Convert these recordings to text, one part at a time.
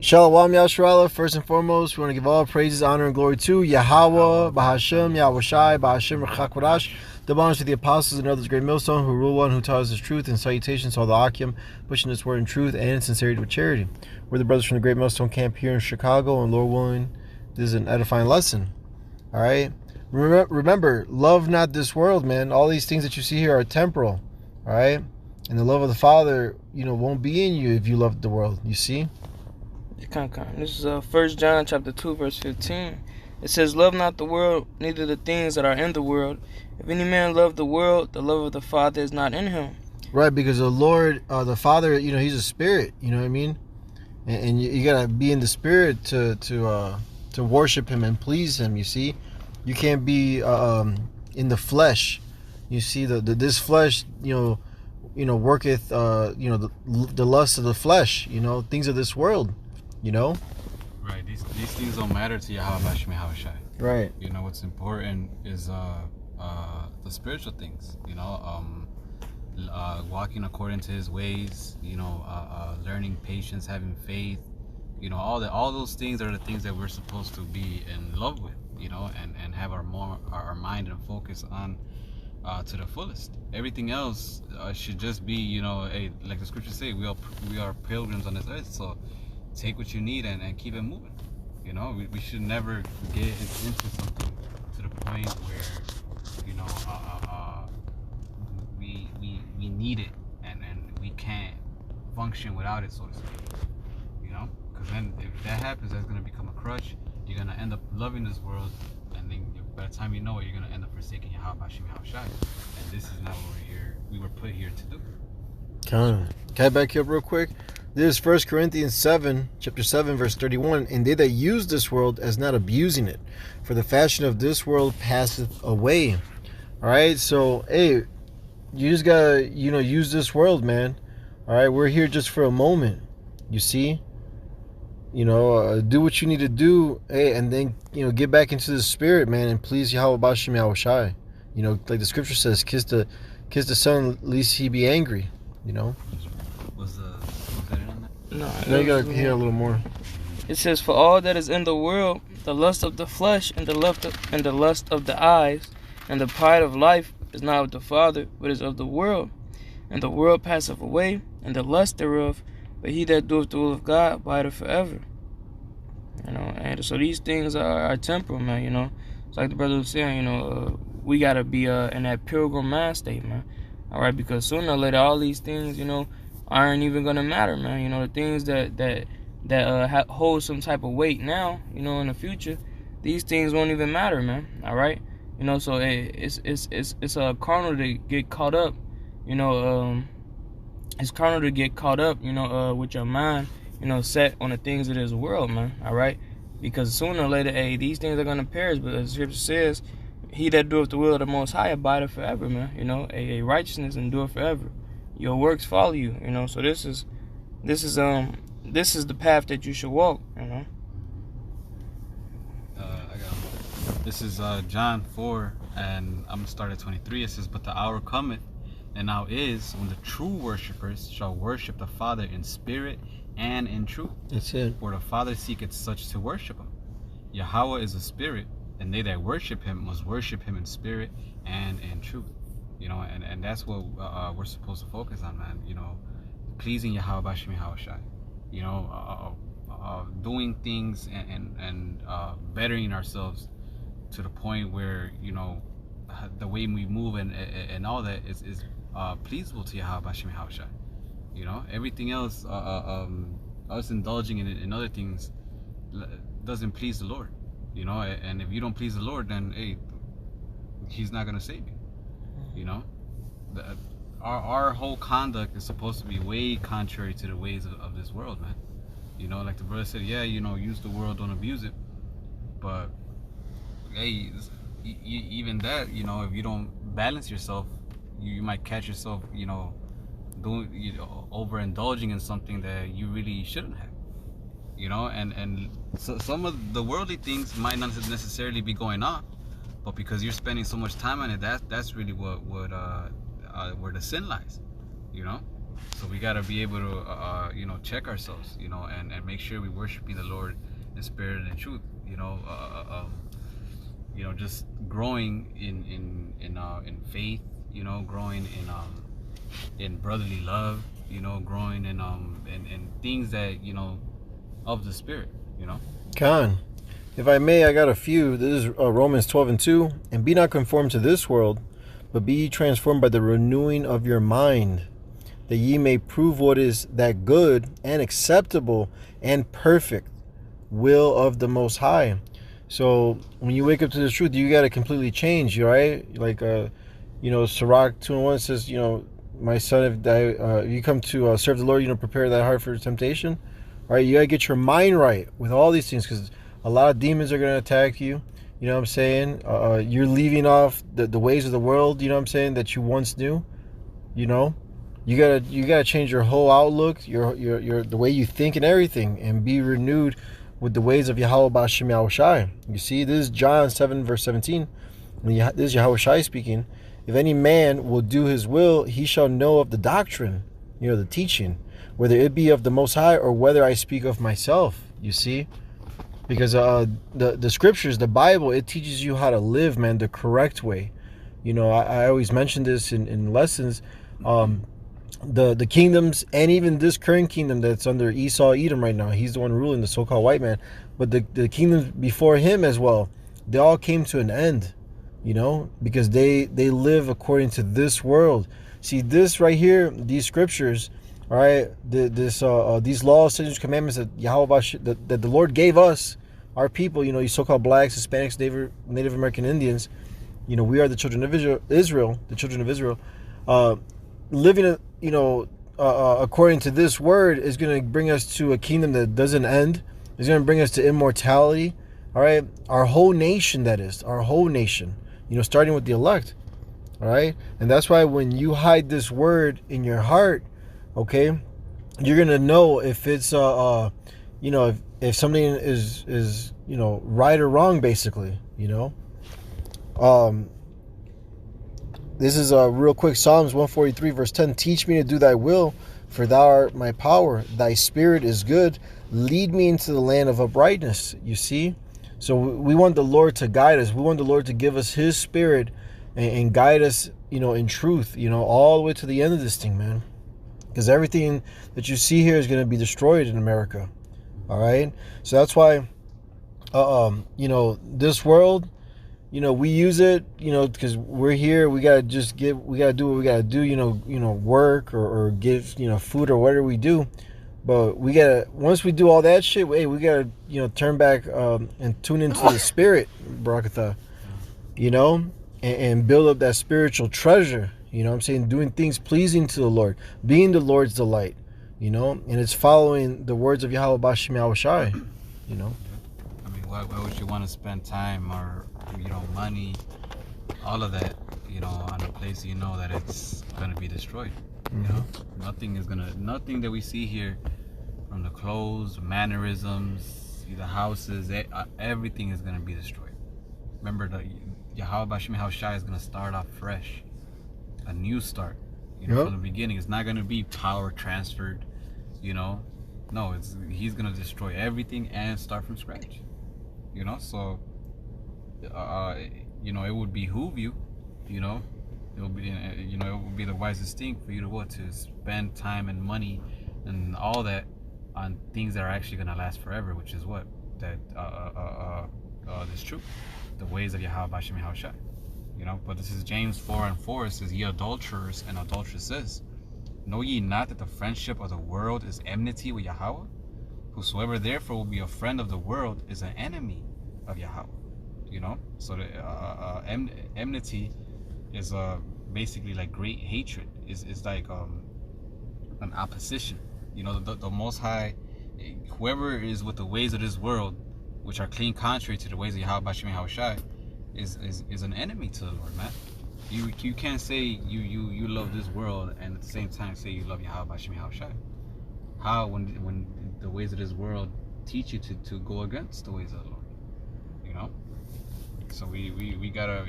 Shalom Yashrala. First and foremost, we want to give all praises, honor, and glory to Yahweh, Bahashem, Yahweh Shai, Bahashem, Rechakwadash, the bonus to the apostles and others, great millstone, who rule one, who taught us the truth, and salutations to all the Akim, pushing this word in truth and in sincerity with charity. We're the brothers from the great millstone camp here in Chicago, and Lord willing, this is an edifying lesson. All right? Remember, love not this world, man. All these things that you see here are temporal. All right? And the love of the Father, won't be in you if you love the world. You see? This is 1 John chapter 2, verse 15. It says, "Love not the world, neither the things that are in the world. If any man love the world, the love of the Father is not in him." Right, because the Lord, the Father, he's a spirit, you know what I mean? And you gotta be in the spirit to worship him and please him, you see? You can't be in the flesh. You see, this flesh, worketh, the lust of the flesh, things of this world. Right, these things don't matter to Yahweh Shai. Right. What's important is the spiritual things. Walking according to His ways. Learning patience, having faith. All those things are the things that we're supposed to be in love with. And have our mind and focus on to the fullest. Everything else should just be, like the scriptures say, we are pilgrims on this earth. So take what you need and keep it moving. We should never get into something to the point where we need it and we can't function without it, so to speak. Because then if that happens, that's going to become a crutch. You're going to end up loving this world, and then by the time you know it, you're going to end up forsaking Yahweh Shai. And this is not what we were put here to do. Can I back you up real quick? This is 1 Corinthians 7, chapter 7, verse 31. "And they that use this world as not abusing it, for the fashion of this world passeth away." All right, so, hey, you just gotta, use this world, man. All right, we're here just for a moment, you see? Do what you need to do, hey, and then, get back into the spirit, man, and please Yahweh Bashem Yahweh Shai. Like the scripture says, kiss the son, lest he be angry, Was that it on that? No, you gotta hear a little more. It says, "For all that is in the world, the lust of the flesh, and the lust of the eyes, and the pride of life is not of the Father, but is of the world. And the world passeth away, and the lust thereof, but he that doeth the will of God abideth forever." And so these things are temporal, man. It's like the brother was saying, we gotta be in that pilgrim mind state, man. All right, because sooner or later, all these things, aren't even gonna matter, man. The things that hold some type of weight now, in the future, these things won't even matter, man. All right, so it's carnal to get caught up, it's carnal to get caught up, with your mind, set on the things of this world, man. All right, because sooner or later, hey, these things are gonna perish. But as the scripture says, "He that doeth the will of the Most High abideth forever," man. A righteousness endure forever. Your works follow you. So this is the path that you should walk. I got this is John 4, and I'm gonna start at 23. It says, "But the hour cometh, and now is, when the true worshipers shall worship the Father in spirit and in truth. That's it. For the Father seeketh such to worship him. Yahweh is a spirit, and they that worship him must worship him in spirit and in truth." And that's what we're supposed to focus on, man. Pleasing Yahweh Bashem Yahweh Shai. Doing things and bettering ourselves to the point where the way we move and all that is pleasable to Yahweh Bashem Yahweh Shai. Everything else, us indulging in other things doesn't please the Lord. And if you don't please the Lord, then hey, He's not gonna save you. Our whole conduct is supposed to be way contrary to the ways of this world, man. Like the brother said, yeah, use the world, don't abuse it. But hey, even that, if you don't balance yourself, you might catch yourself, doing, overindulging in something that you really shouldn't have. And so some of the worldly things might not necessarily be going on, but because you're spending so much time on it, that's really what where the sin lies. So we gotta be able to, check ourselves, and make sure we worshiping the Lord in spirit and in truth. Just growing in faith, growing in brotherly love, growing in things that of the spirit, Khan, if I may, I got a few. This is Romans 12:2. And be not conformed to this world, but be ye transformed by the renewing of your mind, that ye may prove what is that good and acceptable and perfect will of the Most High. So when you wake up to this truth, you got to completely change, right? Like, Sirach 2:1 says, my son, if you come to serve the Lord, prepare thy heart for temptation. All right, you got to get your mind right with all these things, because a lot of demons are going to attack you. You know what I'm saying? You're leaving off the ways of the world, you know what I'm saying, that you once knew. You gotta change your whole outlook, your the way you think and everything, and be renewed with the ways of Yahweh B'Shem Yahushai. You see, this is John 7:17. This is Yahushai speaking. If any man will do his will, he shall know of the doctrine, the teaching, whether it be of the Most High or whether I speak of myself. You see, because the scriptures, the Bible, it teaches you how to live, man, the correct way. I always mention this in lessons. The kingdoms, and even this current kingdom that's under Esau Edom right now, he's the one ruling, the so-called white man, but the kingdoms before him as well, they all came to an end, because they live according to this world. See, this right here, these scriptures, all right, these laws, statutes, commandments that Yahweh, that the Lord gave us, our people, you so-called blacks, Hispanics, Native American Indians, we are the children of Israel, the children of Israel. Living, according to this word is going to bring us to a kingdom that doesn't end. It's going to bring us to immortality. All right, our whole nation, that is, our whole nation. Starting with the elect. All right, and that's why when you hide this word in your heart, okay, you're gonna know if it's if something is right or wrong, basically. This is real quick. Psalms 143 verse 10. Teach me to do thy will, for thou art my power. Thy spirit is good. Lead me into the land of uprightness. You see? So we want the Lord to guide us. We want the Lord to give us his spirit and guide us, in truth, all the way to the end of this thing, man. Because everything that you see here is going to be destroyed in America. All right? So that's why, this world, we use it, because we're here. We gotta do what we gotta do, work or give, food or whatever we do. But we gotta, once we do all that shit, hey, we gotta, turn back and tune into the spirit, Barakatha, and build up that spiritual treasure. I'm saying, doing things pleasing to the Lord, being the Lord's delight, and it's following the words of Yahweh B'Shem Yahushai, I mean, why would you want to spend time or money, all of that, on a place that it's gonna be destroyed? Nothing that we see here, from the clothes, mannerisms, the houses, everything is gonna be destroyed. Remember, the Yahweh B'Shem Yahushai is gonna start off fresh, a new start. From the beginning. It's not gonna be power transferred. No, he's gonna destroy everything and start from scratch. So it would behoove you, it would be, it would be the wisest thing for you to spend time and money and all that on things that are actually going to last forever, which is what that this truth, the ways of Yahweh B'Shem Yahushai. But this is James 4:4. It says, ye adulterers and adulteresses, know ye not that the friendship of the world is enmity with Yahweh? Whosoever therefore will be a friend of the world is an enemy of Yahweh. So the enmity is basically like great hatred. Is like an opposition. The Most High, whoever is with the ways of this world, which are clean contrary to the ways of Yahweh B'Shem Yahushai, is an enemy to the Lord, man. You can't say you love this world and at the same time say you love Yahweh B'Shem Yahushai. How, when the ways of this world teach you to go against the ways of the Lord? So we gotta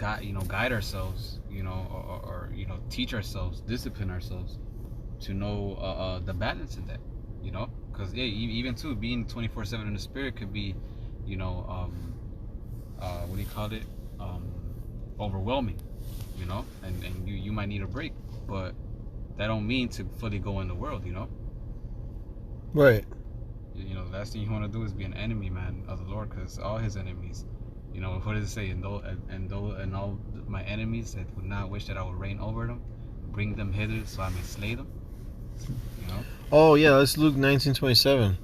guide ourselves, or teach ourselves, discipline ourselves to know the balance in that, because even too being 24/7 in the spirit could be, what do you call it, overwhelming, and you might need a break, but that don't mean to fully go in the world, Right. The last thing you want to do is be an enemy, man, of the Lord, because all His enemies, what does it say? And all my enemies that would not wish that I would reign over them, bring them hither so I may slay them. Oh yeah, that's Luke 19:27.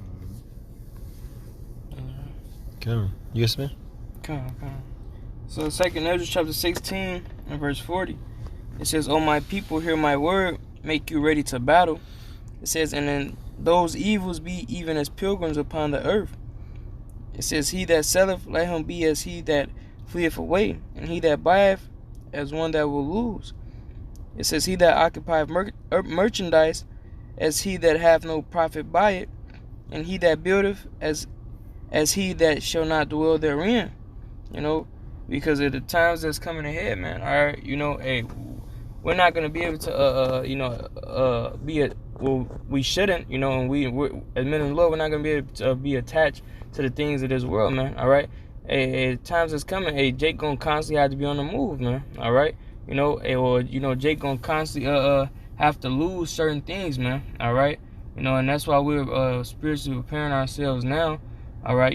Okay. Yes, man. Okay. So 2 Ezra chapter 16 and verse 40. It says, "O my people, hear my word, make you ready to battle." It says, "And then those evils be even as pilgrims upon the earth." It says, "He that selleth, let him be as he that fleeth away, and he that buyeth, as one that will lose." It says, "He that occupieth merchandise, as he that hath no profit by it, and he that buildeth, as he that shall not dwell therein." Because of the times that's coming ahead, man. All right, hey, we're not gonna be able to, we shouldn't, and we're as men in the Lord, we're not gonna be able to be attached to the things of this world, man. All right, hey, times that's coming, hey, Jake gonna constantly have to be on the move, man. All right, Jake gonna constantly have to lose certain things, man. All right, and that's why we're spiritually preparing ourselves now. All right,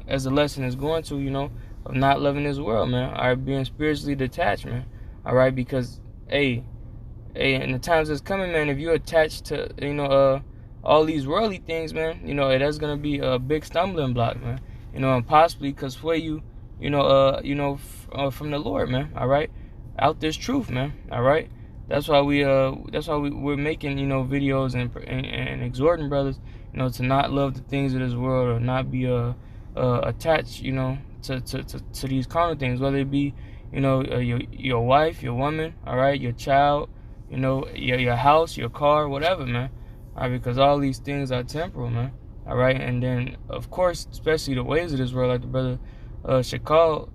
as the lesson is going to, of not loving this world, man. All right, being spiritually detached, man. All right, because in the times that's coming, man, if you're attached to all these worldly things, man, that's gonna be a big stumbling block, man. And possibly could sway you, from the Lord, man. All right, out this truth, man. All right, that's why we're making videos and exhorting brothers, to not love the things of this world, or not be attached, to these carnal things, whether it be your wife, your woman, all right, your child, your house, your car, whatever, man. All right, because all these things are temporal, man. All right, and then of course, especially the ways of this world, like the brother Shakal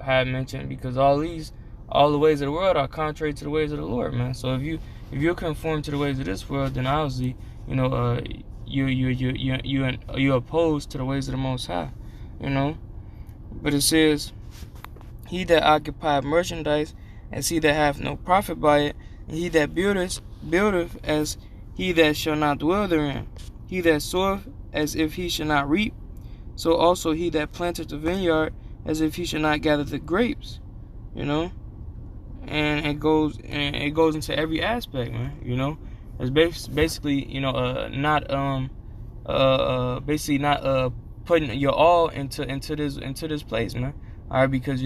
had mentioned, because all the ways of the world are contrary to the ways of the Lord, man. So if you're conformed to the ways of this world, then obviously you're opposed to the ways of the Most High, But it says, "He that occupieth merchandise, as he that hath no profit by it, and he that buildeth as he that shall not dwell therein. He that soweth, as if he should not reap, so also he that planteth the vineyard, as if he should not gather the grapes." And it goes into every aspect, man. It's basically not putting your all into this place, man. All right, because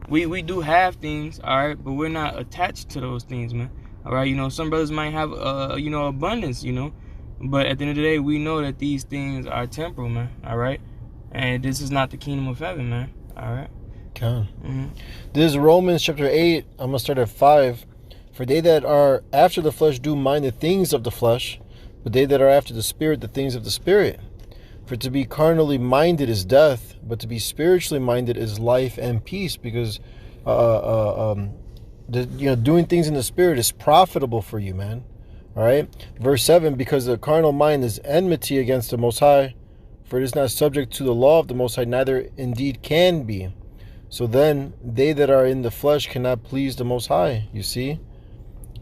we do have things, all right, but we're not attached to those things, man. All right, some brothers might have abundance, but at the end of the day, we know that these things are temporal, man. All right, and this is not the kingdom of heaven, man. All right. Okay. This is Romans chapter 8. I'm gonna start at 5. "For they that are after the flesh do mind the things of the flesh, but they that are after the Spirit the things of the Spirit. For to be carnally minded is death, but to be spiritually minded is life and peace." Because doing things in the Spirit is profitable for you, man. All right. Verse 7: "Because the carnal mind is enmity against the Most High, for it is not subject to the law of the Most High, neither indeed can be. So then they that are in the flesh cannot please the Most High." You see?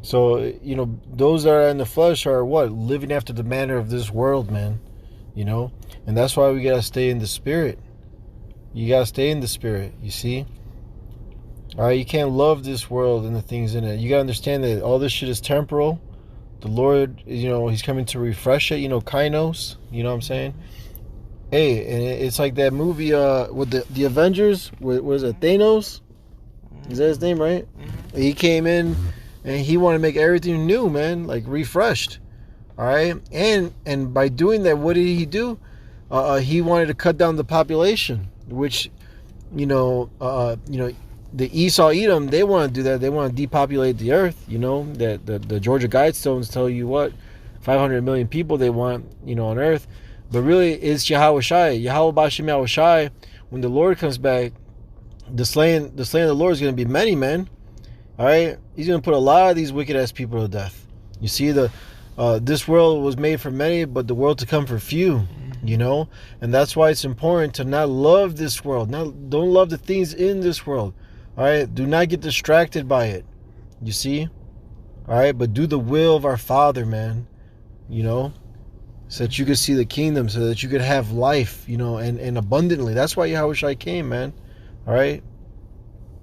So, those that are in the flesh are what? Living after the manner of this world, man. And that's why we got to stay in the Spirit. You got to stay in the Spirit, you see? All right, you can't love this world and the things in it. You got to understand that all this shit is temporal. The Lord, He's coming to refresh it, kainos. You know what I'm saying? Hey, and it's like that movie with the Avengers. Was it Thanos? Is that his name, right? Mm-hmm. He came in and he wanted to make everything new, man, like refreshed. All right, and by doing that, what did he do? He wanted to cut down the population, which, the Esau Edom, they want to do that. They want to depopulate the earth. That the Georgia Guidestones tell you what, 500 million people they want, on earth. But really, it's Yahweh Shai, Yahweh Bashem Yahweh Shai. When the Lord comes back, the slaying of the Lord is going to be many, man. All right, he's going to put a lot of these wicked ass people to death. You see, this world was made for many, but the world to come for few. You know, and that's why it's important to not love this world. Don't love the things in this world. All right, do not get distracted by it. You see, all right, but do the will of our Father, man. You know, so that you could see the kingdom, so that you could have life, you know, and abundantly. That's why Yahushua came, man. All right,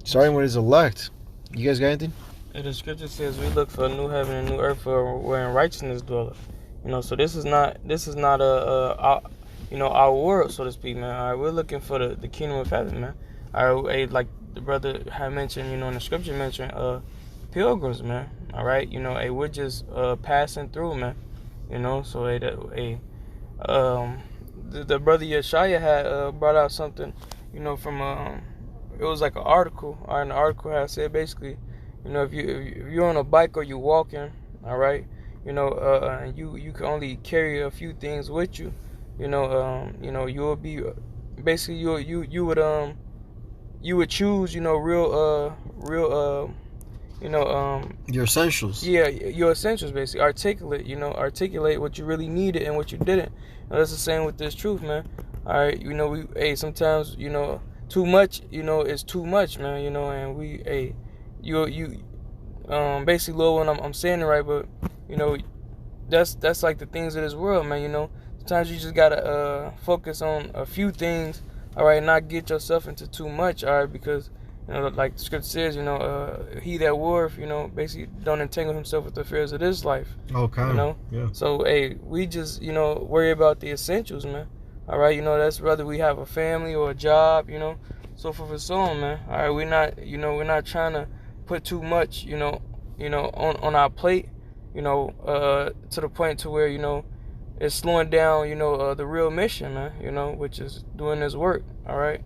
starting with his elect. You guys got anything? And the scripture says we look for a new heaven and new earth wherein righteousness dwelleth. You know, so this is not our world, so to speak, man. All right, we're looking for the kingdom of heaven, man. All right, like the brother had mentioned, you know, in the scripture mentioned pilgrims, man. All right, you know, we're just passing through, man. You know, so the brother Yeshaya had brought out something, you know, from it was like an article. All right, and the article had said basically, you know, if you're on a bike or you're walking, all right, you know, and you can only carry a few things with you. You know, you'll be basically you would choose, you know, real Your essentials. Yeah, your essentials, basically. Articulate what you really needed and what you didn't. And that's the same with this truth, man. All right, you know, sometimes, you know, too much, you know, is too much, man. You know, and basically, Lord, when I'm saying it right, but you know, that's like the things of this world, man. You know, sometimes you just gotta focus on a few things, all right, not get yourself into too much, all right, because you know, like the scripture says, you know, he that warreth, you know, basically don't entangle himself with the affairs of this life. Okay. You know, yeah. So we just, you know, worry about the essentials, man. All right, you know, that's whether we have a family or a job, you know, so forth and so on, man. All right, we're not trying to put too much, you know, on our plate, you know, to the point to where, you know, it's slowing down, you know, the real mission, man, you know, which is doing this work. All right.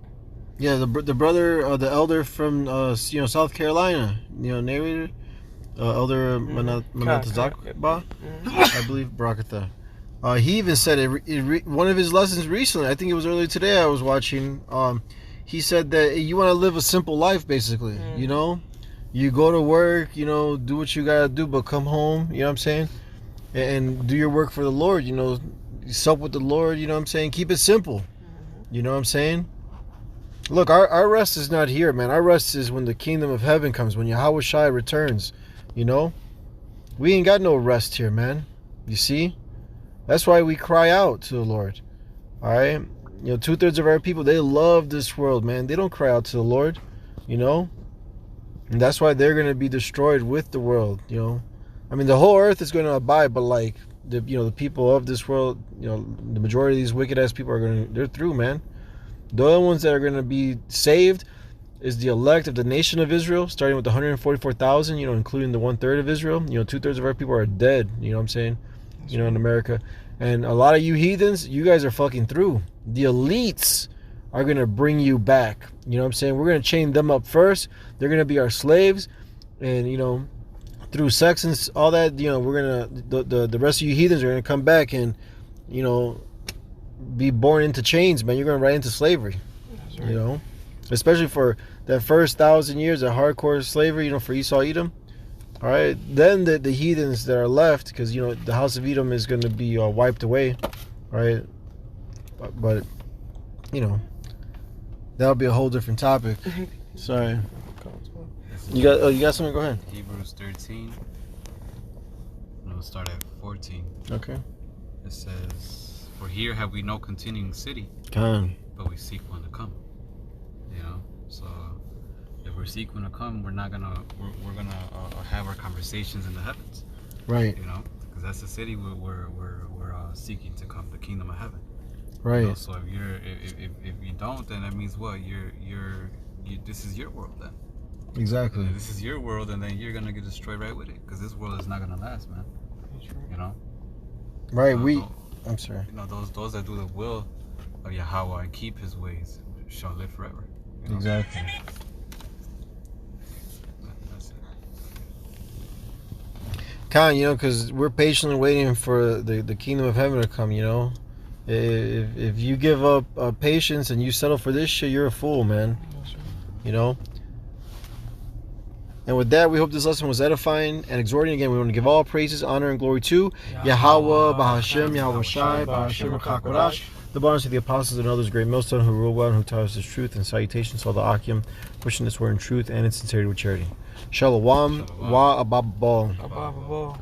Yeah, the brother, the elder from you know, South Carolina, you know, narrator, Elder Manatazakba, I believe, Barakatha. He even said it, one of his lessons recently. I think it was earlier today. I was watching. He said that you want to live a simple life, basically. You know, you go to work, you know, do what you gotta do, but come home. You know what I'm saying? And do your work for the Lord. You know, sup with the Lord. You know what I'm saying? Keep it simple. You know what I'm saying? Look, our rest is not here, man. Our rest is when the kingdom of heaven comes, when Yahushua returns. You know, we ain't got no rest here, man. You see? That's why we cry out to the Lord. All right? You know, 2/3 of our people, they love this world, man. They don't cry out to the Lord, you know? And that's why they're going to be destroyed with the world, you know? I mean, the whole earth is going to abide, but like, the people of this world, you know, the majority of these wicked-ass people they're through, man. The only ones that are going to be saved is the elect of the nation of Israel, starting with the 144,000, you know, including the 1/3 of Israel. You know, 2/3 of our people are dead, you know what I'm saying? You know, in America. And a lot of you heathens, you guys are fucking through. The elites are going to bring you back. You know what I'm saying? We're going to chain them up first. They're going to be our slaves. And, you know, through sex and all that, you know, we're going to, the rest of you heathens are going to come back and, you know, be born into chains, man. You're going right into slavery. Right. You know? Especially for that first 1,000 years of hardcore slavery, you know, for Esau, Edom. All right, then the heathens that are left, because, you know, the house of Edom is going to be wiped away, right? But, you know, that'll be a whole different topic. Sorry. You got something? Go ahead. Hebrews 13. We'll start at 14. Okay. It says, "For here have we no continuing city, but we seek one to come." You know, so if we're seeking to come, we're gonna have our conversations in the heavens, right? You know, because that's the city we're seeking to come, the kingdom of heaven, right? You know, so if you don't, then that means what? This is your world then. Exactly. This is your world, and then you're gonna get destroyed right with it, because this world is not gonna last, man. You know. Right. I'm sorry. You know, those that do the will of Yahweh and keep His ways shall live forever. You know? Exactly. You know, because we're patiently waiting for the kingdom of heaven to come, you know. If you give up patience and you settle for this shit, you're a fool, man. you know. And with that, we hope this lesson was edifying and exhorting. Again, we want to give all praises, honor, and glory to Yahweh, Bahashem, Yahweh Shai, Bahashem, Kakodash, the bonus of the apostles and others, great millstone who rule well and who taught us this truth. And salutations to all the Akim, pushing this word in truth and in sincerity with charity. Shalom, wa ababal.